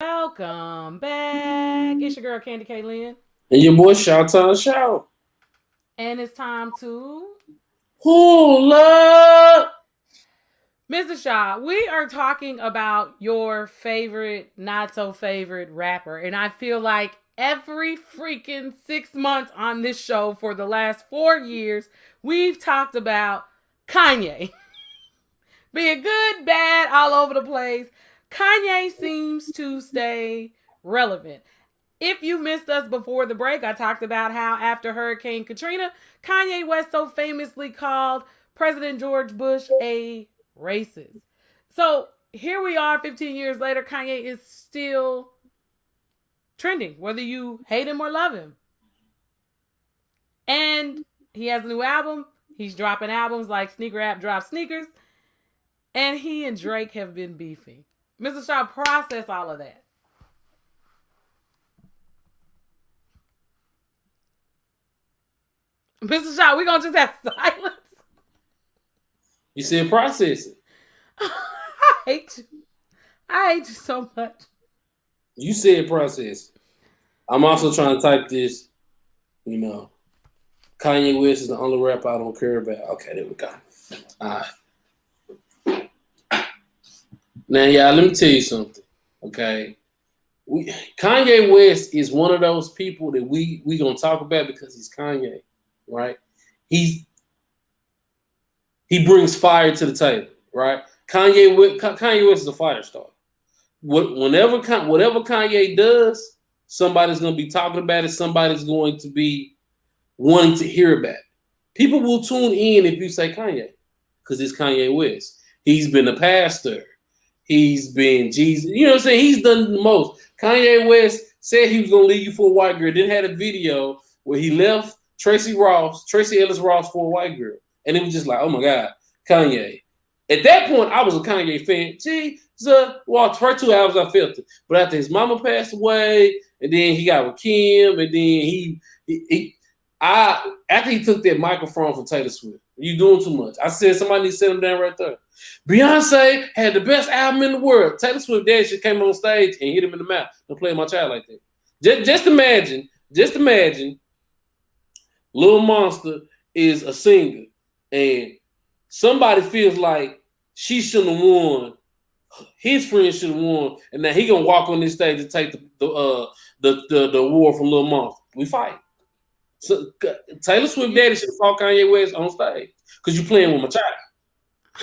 Welcome back. It's your girl Candy K. Lynn. And your boy Shout Town Shout. And it's time to Pull up. Mr. Shaw. We are talking about your favorite, not so favorite rapper. And I feel like every freaking 6 months on this show for the last 4 years, we've talked about Kanye. Being good, bad, all over the place. Kanye seems to stay relevant. If you missed us before the break, I talked about how after Hurricane Katrina, Kanye West so famously called President George Bush a racist. So here we are 15 years later. Kanye is still trending, whether you hate him or love him. And he has a new album. He's dropping albums like Sneaker App drops sneakers. And he and Drake have been beefing. Mr. Shaw, process all of that. Mr. Shaw, we're going to just have silence. You said process it. I hate you. I hate you so much. You said process. I'm also trying to type this, Kanye West is the only rapper I don't care about. Okay, there we go. All right. Now, y'all, let me tell you something, okay? Kanye West is one of those people that we going to talk about because he's Kanye, right? He brings fire to the table, right? Kanye West is a fire starter. Whatever Kanye does, somebody's going to be talking about it. Somebody's going to be wanting to hear about it. People will tune in if you say Kanye because it's Kanye West. He's been a pastor. He's been Jesus. You know what I'm saying? He's done the most. Kanye West said he was going to leave you for a white girl. Then had a video where he left Tracy Ellis Ross for a white girl. And it was just like, oh my God, Kanye. At that point, I was a Kanye fan. The first 2 albums I felt it. But after his mama passed away, and then he got with Kim, and then after he took that microphone from Taylor Swift, you doing too much. I said somebody needs to sit him down right there. Beyonce had the best album in the world. Taylor Swift dad she came on stage and hit him in the mouth and played my child like that. Just imagine Lil Monster is a singer and somebody feels like she shouldn't have won. His friend should have won, and now he gonna walk on this stage and take the award from Lil Monster. We fight. So Taylor Swift daddy should have fought Kanye West on stage because you playing with my child.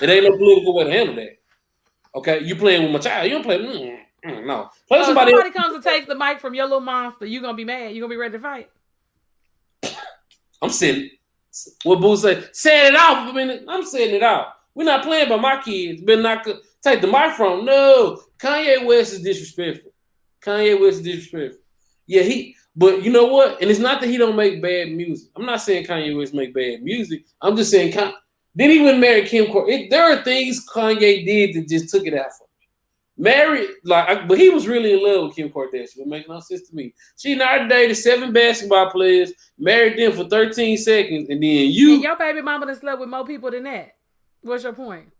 It ain't no political way to handle that. Okay, you playing with my child. You don't play. No. Play So somebody somebody comes to take the mic from your little monster, you gonna be mad. You gonna be ready to fight. I'm setting. What Boo say? Set it off. I'm setting it off. We're not playing by my kids. Better not take the microphone. No, Kanye West is disrespectful. Yeah, but you know what? And it's not that he don't make bad music. I'm not saying Kanye West make bad music. I'm just saying then he went marry Kim Kardashian. There are things Kanye did that just took it out for me. But he was really in love with Kim Kardashian. It makes no sense to me. She now dated 7 basketball players, married them for 13 seconds, and then And your baby mama done slept with more people than that. What's your point?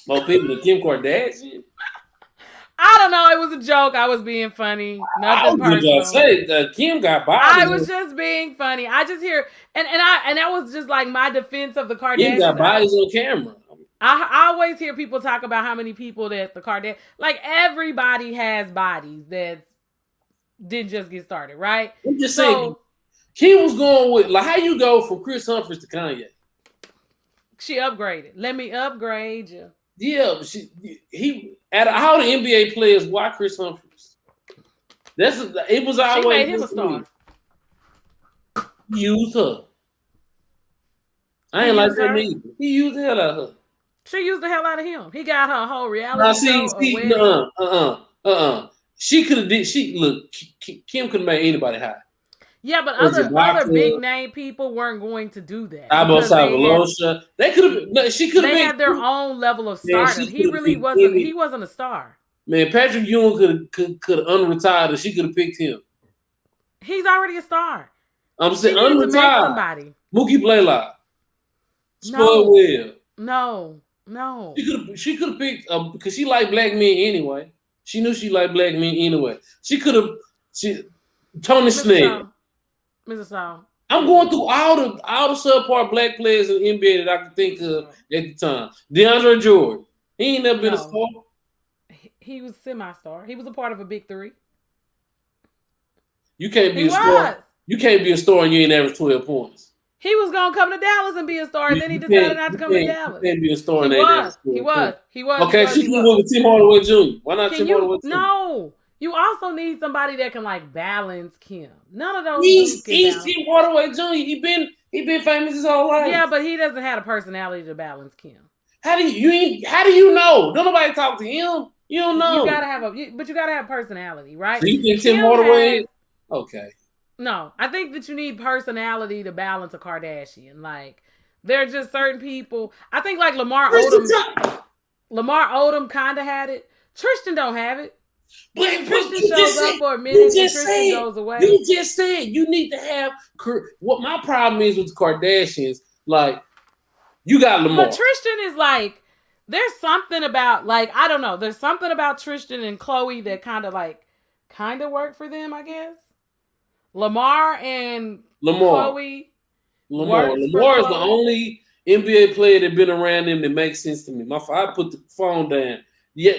More people than Kim Kardashian? I don't know. It was a joke. I was being funny. Nothing personal. Say Kim got bodies. I was just being funny. I just hear and that was just like my defense of the Kardashians. Kim got bodies on camera. I always hear people talk about how many people that the Kardashians, like everybody has bodies that didn't just get started, right? I'm just saying, Kim was going with how you go from Chris Humphries to Kanye. She upgraded. Let me upgrade you. Yeah, he out of all the NBA players, why Chris Humphries? It was always. She made him a star. He used her. I ain't like that either. He used the hell out of her. She used the hell out of him. He got her a whole reality show. She could have did. Kim could have made anybody high. Yeah, but other big name people weren't going to do that. They could have. She could have. They had their own level of stardom. He really wasn't. He wasn't a star. Man, Patrick Ewing could have unretired, and she could have picked him. He's already a star. I'm saying unretired. Mookie Blaylock. Spoiled Will. No. She could have picked because she liked black men anyway. She knew she liked black men anyway. She could have. Tony Snell. Mr. Shaw. I'm going through all the subpar black players in the NBA that I could think of at the time. DeAndre Jordan. He ain't never been a star. He was semi-star. He was a part of a big three. You can't be a star. You can't be a star and you ain't average 12 points. He was gonna come to Dallas and be a star, and then he decided not to come to Dallas. He can't be a star and he was. Okay, she was with Tim Hardaway Jr. Why not Tim Hardaway Jr.? No. You also need somebody that can like balance Kim. None of those. He's Tim Hardaway Jr. He been famous his whole life. Yeah, but he doesn't have a personality to balance Kim. How do you know? Don't nobody talk to him. You don't know. You gotta have personality, right? So you think Tim Hardaway? Okay. No, I think that you need personality to balance a Kardashian. Like, there are just certain people. I think like Lamar Odom kind of had it. Tristan don't have it. Tristan shows up for a minute and Tristan goes away. You just said you need to have. What my problem is with the Kardashians, like, you got Lamar. But Tristan is like, there's something about, like, I don't know. There's something about Tristan and Khloe that kind of work for them, I guess. Lamar and Khloe. Lamar is the only NBA player that been around them that makes sense to me. I put the phone down. Yeah,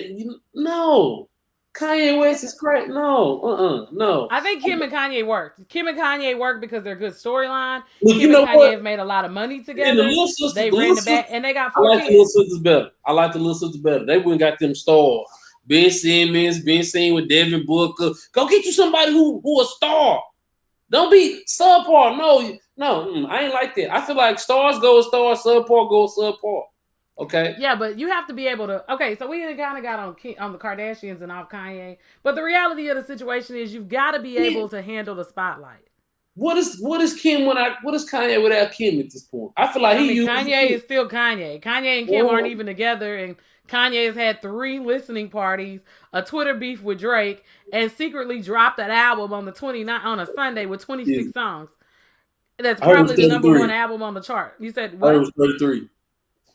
no. Kanye West is great. No. I think Kim and Kanye worked. Kim and Kanye worked because they're good storyline. Kim and Kanye have made a lot of money together. And the little sister, they ran the back, and they got 4 kids. I like the little sisters better. They wouldn't got them stars. Ben Simmons, been seen with Devin Booker. Go get you somebody who a star. Don't be subpar. No, I ain't like that. I feel like stars go with stars, subpar go with subpar. Okay. Yeah, but you have to be able to. Okay, so we kind of got on the Kardashians and off Kanye, but the reality of the situation is you've got to be able to handle the spotlight. What is Kim what is Kanye without Kim at this point? I feel like Kanye is still Kanye. Kanye and Kim aren't even together, and Kanye has had 3 listening parties, a Twitter beef with Drake, and secretly dropped an album on a Sunday with 26 songs. That's probably the number 1 album on the chart. You said what? It was 33.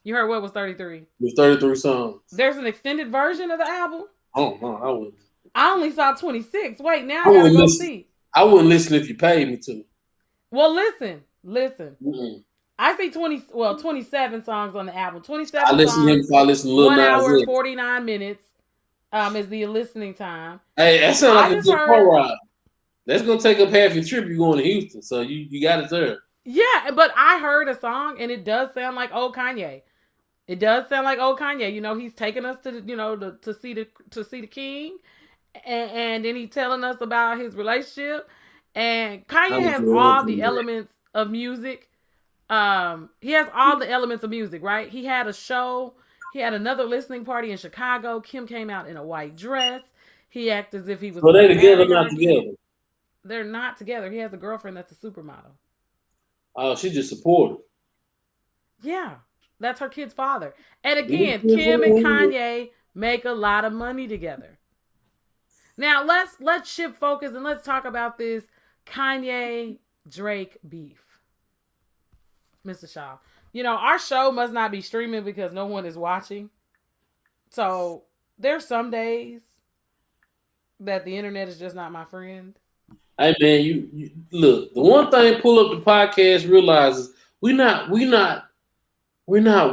You heard what was 33? It was 33 songs. There's an extended version of the album? Oh, no, I wouldn't. I only saw 26. Wait, now I gotta go see. I wouldn't listen if you paid me to. Well, listen. Mm-mm. I see 27 songs on the album. 27 I listen to him before I listen to Lil Nas X. 1 hour, 49 minutes is the listening time. Hey, that sounds like a good car ride. That's going to take up half your trip you're going to Houston, so you got it there. Yeah, but I heard a song, and it does sound like old Kanye. It does sound like old Kanye. You know, he's taking us to to see the king, and then he's telling us about his relationship. And Kanye has all the elements of music. He has all the elements of music, right? He had a show. He had another listening party in Chicago. Kim came out in a white dress. He acted as if he was. So they're together, not together. They're not together. He has a girlfriend that's a supermodel. Oh, she's just supportive. Yeah, that's her kid's father. And again, Kim and Kanye make a lot of money together. Now let's shift focus and let's talk about this Kanye Drake beef. Mr. Shaw, our show must not be streaming because no one is watching. So there's some days that the internet is just not my friend. Hey man, you look. The one thing pull up the podcast realizes we're not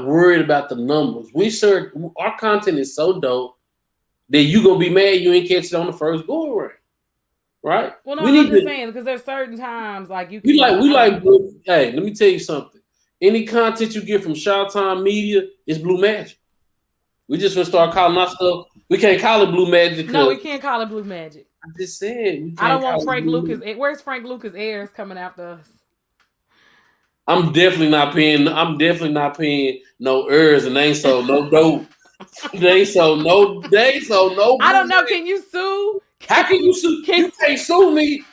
worried about the numbers. Our content is so dope that you gonna be mad you ain't catch it on the first go around, right? Well, no, I'm just saying because there's certain times like you. Hey, let me tell you something. Any content you get from Showtime Media is Blue Magic. We just gonna start calling our stuff. We can't call it Blue Magic. No, we can't call it Blue Magic. I just said I don't want Frank Lucas. Where's Frank Lucas heirs coming after us? I'm definitely not paying no heirs, and they ain't sold no dope. They ain't sold no. I don't know. Can you sue? How can you sue? You can't sue me.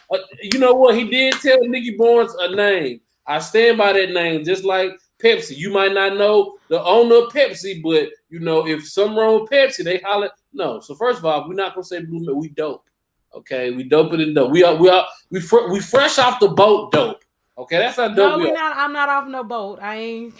You know what? He did tell Nicky Barnes a name. I stand by that name, just like Pepsi. You might not know the owner of Pepsi, but if something wrong with Pepsi, they holler. No. So first of all, we're not gonna say Blue. We dope. Okay, we dope it and dope. We fresh off the boat dope. Okay, that's how dope No, we we are. not. I'm not off no boat. I ain't.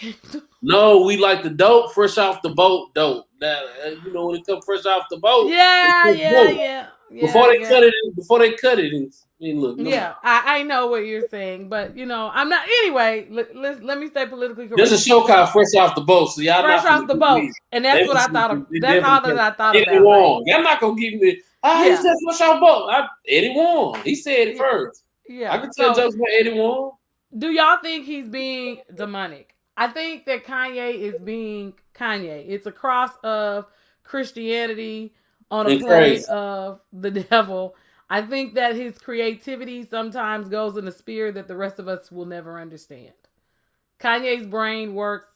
No, we like the dope fresh off the boat. Dope. Now, when it comes fresh off the boat, it's Yeah, just yeah, dope. yeah, yeah, Before they yeah. cut it, look, no. Yeah, I know what you're saying, but I'm not. Anyway, let me stay politically There's a correct. show called Fresh Off the Boat, so y'all Fresh not gonna off the give boat, me. and They that's what I thought of. That's all that definitely I thought Eddie about. Like, Warren. Y'all not gonna give me. He yeah, said Fresh Off the Boat. Eddie Warren. He said it yeah, first. I yeah. can tell So, jokes about Eddie Warren. do y'all think he's being demonic? I think that Kanye is being Kanye. It's a cross of Christianity on a And play crazy. of the devil. I think that his creativity sometimes goes in a sphere that the rest of us will never understand. Kanye's brain works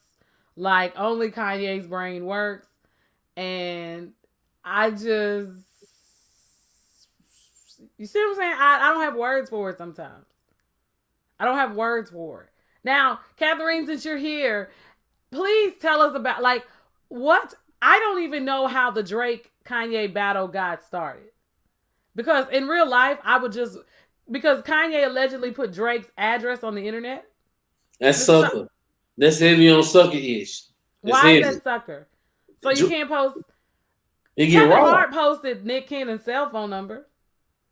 like only Kanye's brain works. And I just, you see what I'm saying? I don't have words for it sometimes. I don't have words for it. Now, Catherine, since you're here, please tell us about, like, what? I don't even know how the Drake Kanye battle got started. Because in real life, I would just, because Kanye allegedly put Drake's address on the internet. That's This is not, sucker. That's heavy on sucker ish. That's why is heavy. that sucker? So you can't post. It get Kevin raw. Hart posted Nick Cannon's cell phone number.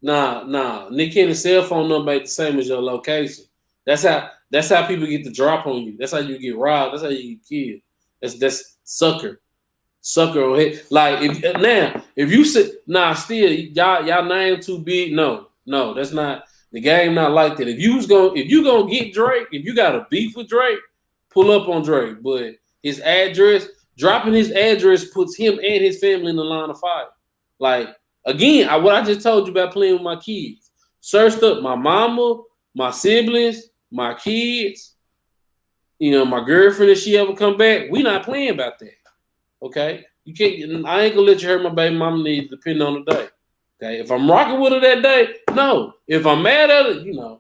Nah. Nick Cannon's cell phone number ain't the same as your location. That's how people get the drop on you. That's how you get robbed. That's how you get killed. That's sucker. Sucker on hit. Like if you say still y'all name too big. No, that's not the game. Not like that. If you gonna get Drake, if you got a beef with Drake, pull up on Drake. But his address, dropping his address puts him and his family in the line of fire. Like again, what I just told you about playing with my kids. Searched up my mama, my siblings, my kids. My girlfriend. If she ever come back, we not playing about that. Okay, you can't. I ain't gonna let you hurt my baby mama needs, depending on the day. Okay, if I'm rocking with her that day, no. If I'm mad at her,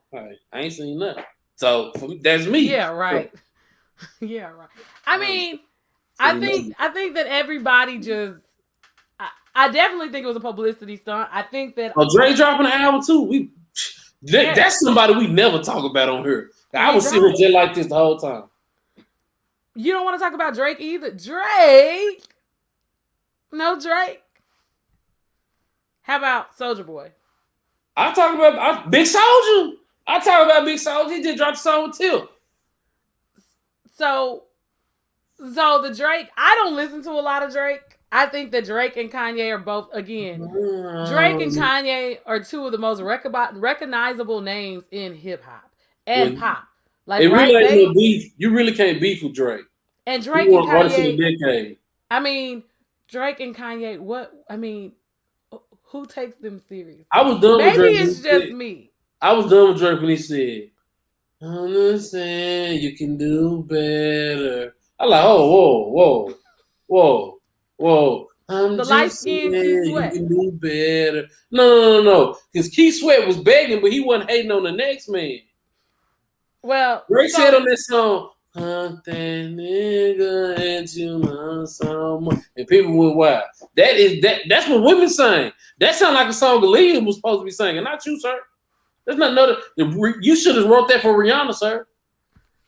I ain't seen nothing. So that's me. Yeah, right. Yeah, right. I mean, I think that everybody just. I definitely think it was a publicity stunt. I think that. Dre dropping an album too. That's somebody we never talk about on here. I was sitting just like this the whole time. You don't want to talk about Drake either. Drake? No Drake. How about Soulja Boy? I talk about Big Soulja. I talk about Big Soulja. He just dropped a song with Tip. So the Drake, I don't listen to a lot of Drake. I think that Drake and Kanye are both, again, Drake and Kanye are two of the most recognizable names in hip hop and pop. Like, it really ain't no beef. You really can't beef with Drake. And Drake and Kanye. The decade. I mean, Drake and Kanye. Who takes them serious? I was done with Drake. Maybe it's just me. I was done with Drake when he said, "Understand you can do better." I like, whoa. I'm the just light skinned Keith Sweat. You can do better. No. Because Keith Sweat was begging, but he wasn't hating on the next man. Well, Drake said on that song, "Hunt that nigga and you love someone," and people went wild. That's what women sing. That sounds like a song Aaliyah was supposed to be singing, not you, sir. There's not another. You should have wrote that for Rihanna, sir.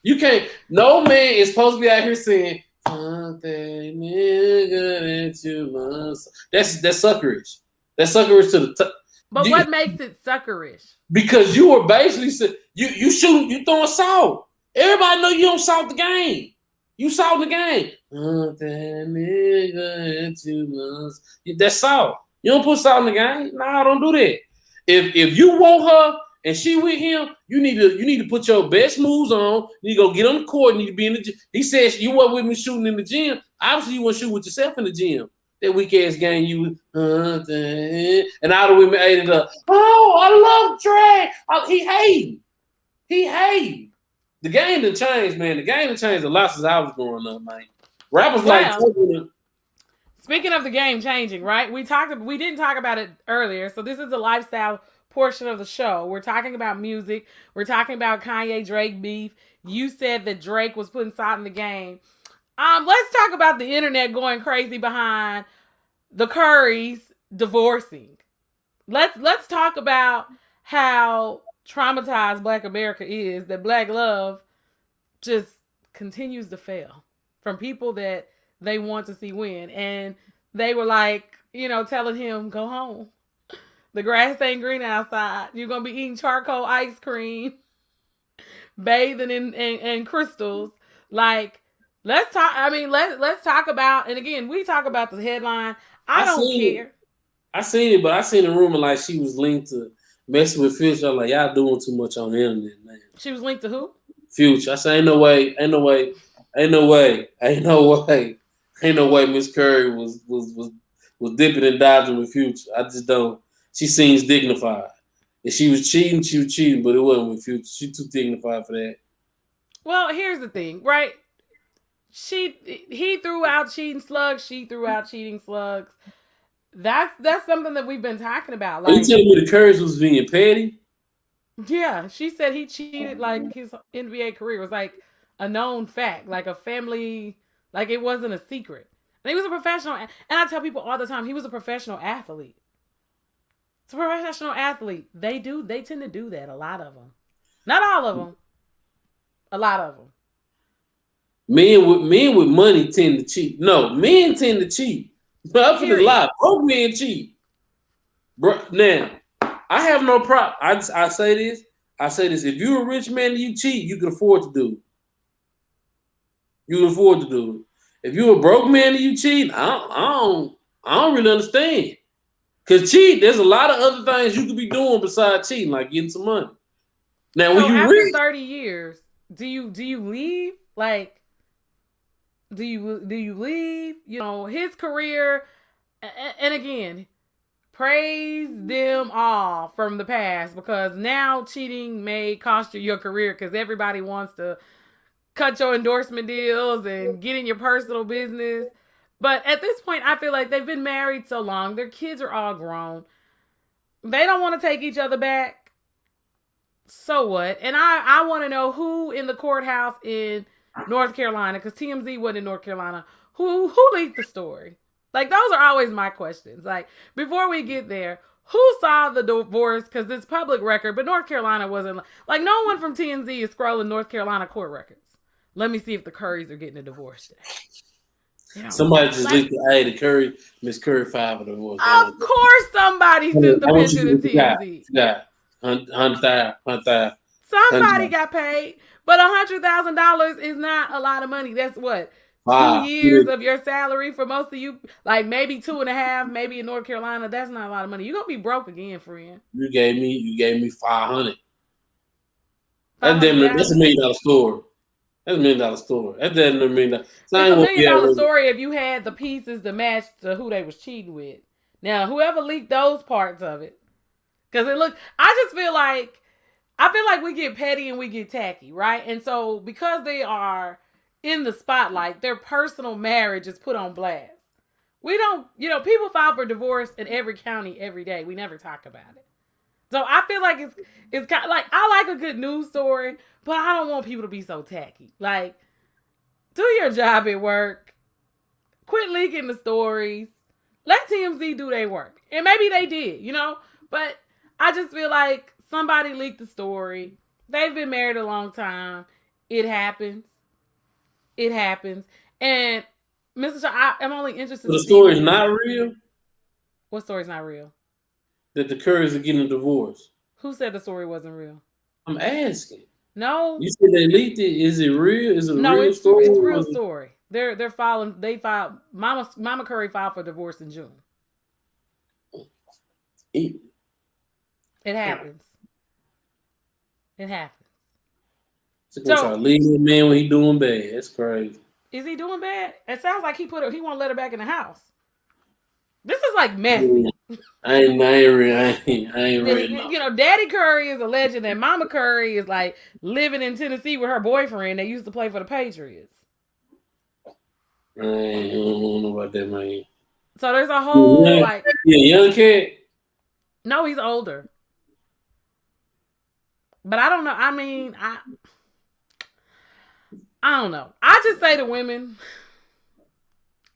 You can't. No man is supposed to be out here saying, "Hunt that nigga and you love." That's suckerish. That's suckerish to the top. But what makes it suckerish? Because you were basically you shooting, you throwing salt. Everybody know you don't salt the game. You salt the game. That nigga and you love. That's salt. You don't put salt in the game. Nah, don't do that. If you want her and she with him, you need to put your best moves on. You need to go get on the court. You need to be in the gym. He says you weren't with me shooting in the gym. Obviously, you want to shoot with yourself in the gym. That weak ass game you and all the women ate it up. Oh, I love Drake. He hating. The game done changed, man. The game done changed a lot since I was growing up, man. Rappers Speaking of the game changing, right? We didn't talk about it earlier, so this is the lifestyle portion of the show. We're talking about music. We're talking about Kanye Drake beef. You said that Drake was putting salt in the game. Let's talk about the internet going crazy behind the Currys divorcing. Let's talk about how traumatized Black America is that Black love just continues to fail from people that they want to see win. And they were like, telling him, go home. The grass ain't green outside. You're going to be eating charcoal ice cream, bathing in crystals. Like, let's talk. I mean, let's talk about, and again, we talk about the headline. I don't care. I seen it, but I seen the rumor like she was linked to messing with Future. I'm like, y'all doing too much on the internet, man. She was linked to who? Future. I said, ain't no way. Miss Curry was dipping and dodging with Future. I just don't. She seems dignified. If she was cheating, but it wasn't with Future. She too dignified for that. Well, here's the thing, right? He threw out cheating slugs. She threw out cheating slugs. That's something that we've been talking about. Like, are you telling me the Curry was being petty? Yeah, she said he cheated like his NBA career was like a known fact, like a family, like it wasn't a secret. And he was a professional, and I tell people all the time, he was a professional athlete. It's a professional athlete. They tend to do that. A lot of them, not all of them, a lot of them. Men with money tend to cheat. No, men tend to cheat. Up for the lie. Broke men cheat. Bro, now, I have no problem. I say this. If you're a rich man and you cheat, you can afford to do it. If you're a broke man and you cheat, I don't really understand. Cause there's a lot of other things you could be doing besides cheating, like getting some money. Now, when you after 30 years, do you leave? Like, do you leave? His career, and again, praise them all from the past, because now cheating may cost you your career because everybody wants to cut your endorsement deals and get in your personal business. But at this point, I feel like they've been married so long. Their kids are all grown. They don't want to take each other back. So what? And I want to know who in the courthouse in North Carolina, because TMZ wasn't in North Carolina, who leaked the story? Like, those are always my questions. Like, before we get there, who saw the divorce? Because it's public record, but North Carolina wasn't. Like, no one from TMZ is scrolling North Carolina court records. Let me see if the Currys are getting a divorce today. Somebody just leaked the Curry, Miss Curry filed for divorce. Of course somebody sent the picture to TMZ. Yeah. $100,000. Somebody got paid, but $100,000 is not a lot of money. That's what? 2 years of your salary for most of you, like maybe 2.5, maybe in North Carolina. That's not a lot of money. You're gonna be broke again, friend. You gave me $500. That's a $1 million story. That's $1 million story. That's $1 million. It's a $1 million story if you had the pieces to match to who they was cheating with. Now, whoever leaked those parts of it, because I just feel like we get petty and we get tacky, right? And so because they are in the spotlight, their personal marriage is put on blast. We don't, people file for divorce in every county every day. We never talk about it. So I feel like it's kind of like, I like a good news story, but I don't want people to be so tacky. Like, do your job at work. Quit leaking the stories. Let TMZ do their work. And maybe they did, but I just feel like somebody leaked the story. They've been married a long time. It happens. And Mr. Shaw, I'm only interested. The story is not real? What story is not real? That the Currys are getting a divorce. Who said the story wasn't real? I'm asking. No. You said they leaked it. Is it real? Is it a real story? It's a real story. They're filing. They filed. Mama Curry filed for divorce in June. It happens. So try to leave that man when he doing bad. That's crazy. Is he doing bad? It sounds like he won't let her back in the house. This is like messy. I ain't ready. Daddy Curry is alleging that Mama Curry is like living in Tennessee with her boyfriend. They used to play for the Patriots. I don't know about that, man. So there's a whole young kid. No, he's older. But I don't know. I mean, I don't know. I just say to women,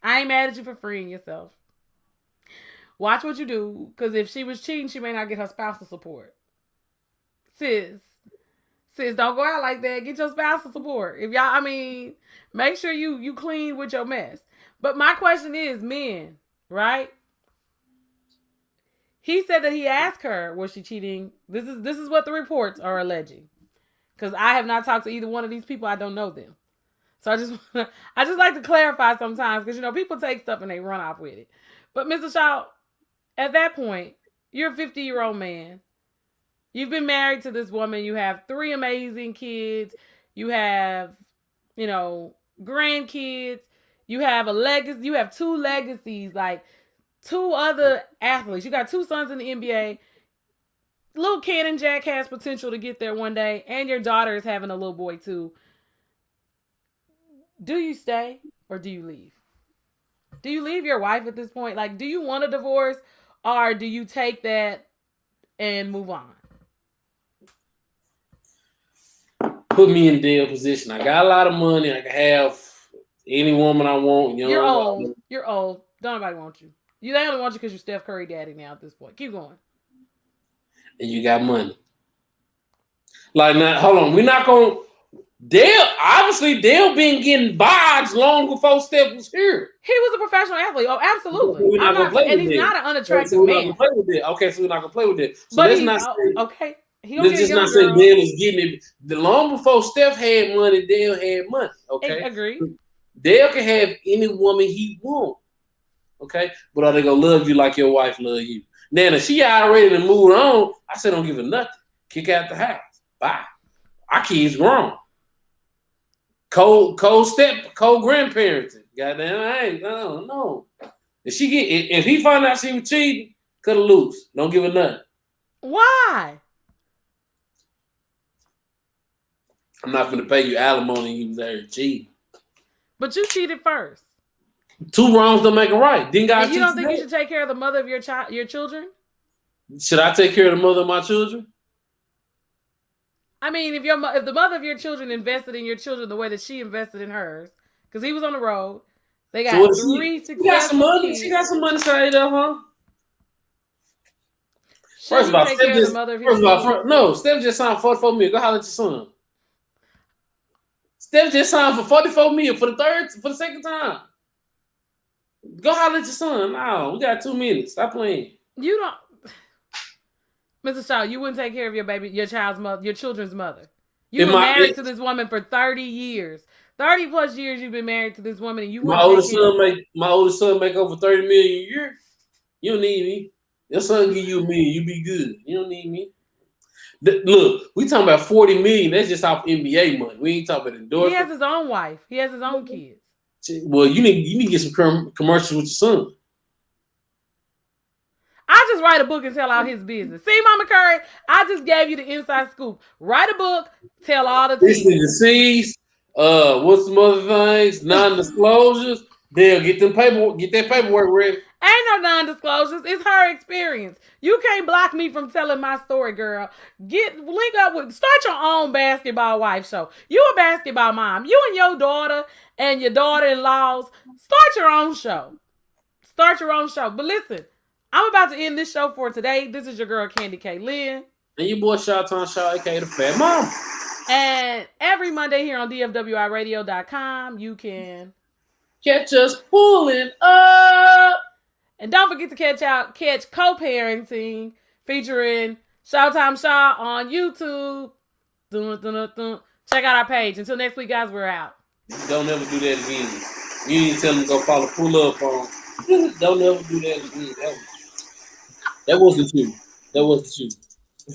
I ain't mad at you for freeing yourself. Watch what you do, because if she was cheating, she may not get her spousal support. sis, don't go out like that. Get your spousal support. If y'all, I mean, make sure you clean with your mess. But my question is, men, right? He said that he asked her, was she cheating? This is what the reports are alleging. Because I have not talked to either one of these people. I don't know them. So I just like to clarify sometimes because people take stuff and they run off with it. But Mr. Shaw, at that point, you're a 50-year-old man. You've been married to this woman. You have 3 amazing kids. You have, grandkids. You have a legacy. You have 2 legacies, like 2 other athletes. You got 2 sons in the NBA. Little Cannon Jack has potential to get there one day, and your daughter is having a little boy too. Do you stay or do you leave? Do you leave your wife at this point? Like, do you want a divorce, or do you take that and move on? Put me in Dale's position. I got a lot of money. I can have any woman I want. You're old. You're old. Don't nobody want you. They only want you because you're Steph Curry daddy now at this point. Keep going. And you got money. Like, now, hold on. We're not going to... Dale been getting vibes long before Steph was here. He was a professional athlete. Oh, absolutely. He's not an unattractive man. Okay, so we're not going to play with it. So but let's not say... Okay. Let's just not say Dale is getting it. The long before Steph had money, Dale had money. Okay? Agreed. Dale can have any woman he wants. Okay? But are they going to love you like your wife love you? Now, if she already moved on, I said don't give her nothing. Kick out the house. Bye. Our kids grown. Co-grandparenting. Goddamn, no. If he find out she was cheating, cut her loose. Don't give her nothing. Why? I'm not going to pay you alimony. You was there cheating. But you cheated first. 2 wrongs don't make a right. Didn't God? And you don't think you should take care of the mother of your children? Should I take care of the mother of my children? I mean, if the mother of your children invested in your children the way that she invested in hers, because he was on the road, they got 3 successful kids. She got some money saved up, huh? Steph just signed $44 million. Go holler at your son. Steph just signed for $44 million for the second time. Go holler at your son. No, we got 2 minutes. Stop playing. You don't, Mr. Shaw. You wouldn't take care of your child's mother, your children's mother. You were married to this woman for 30 years. 30 plus years you've been married to this woman, and my oldest son make over $30 million a year. You don't need me. Your son give you $1 million, you be good. You don't need me. Look, we talking about $40 million. That's just off NBA money. We ain't talking about endorsement. He has his own wife. He has his own kids. Well, you need to get some commercials with your son. I just write a book and tell all his business. See, Mama Curry, I just gave you the inside scoop. Write a book, tell all the things. Deceased. What's some other things? Non-disclosures. They'll get that paperwork ready. Ain't no non-disclosures. It's her experience. You can't block me from telling my story, girl. Start your own basketball wife show. You a basketball mom. You and your daughter and your daughter-in-laws. Start your own show. But listen, I'm about to end this show for today. This is your girl, Candy K. Lynn. And your boy, Shawton Shaw, a.k.a. the Fat Mom. And every Monday here on DFWIRadio.com, you can catch us pulling up. And don't forget to catch Co-Parenting featuring Showtime Shaw on YouTube. Check out our page. Until next week, guys, we're out. Don't ever do that again. You need to tell them to go follow Pull Up on. Don't ever do that again. That wasn't you.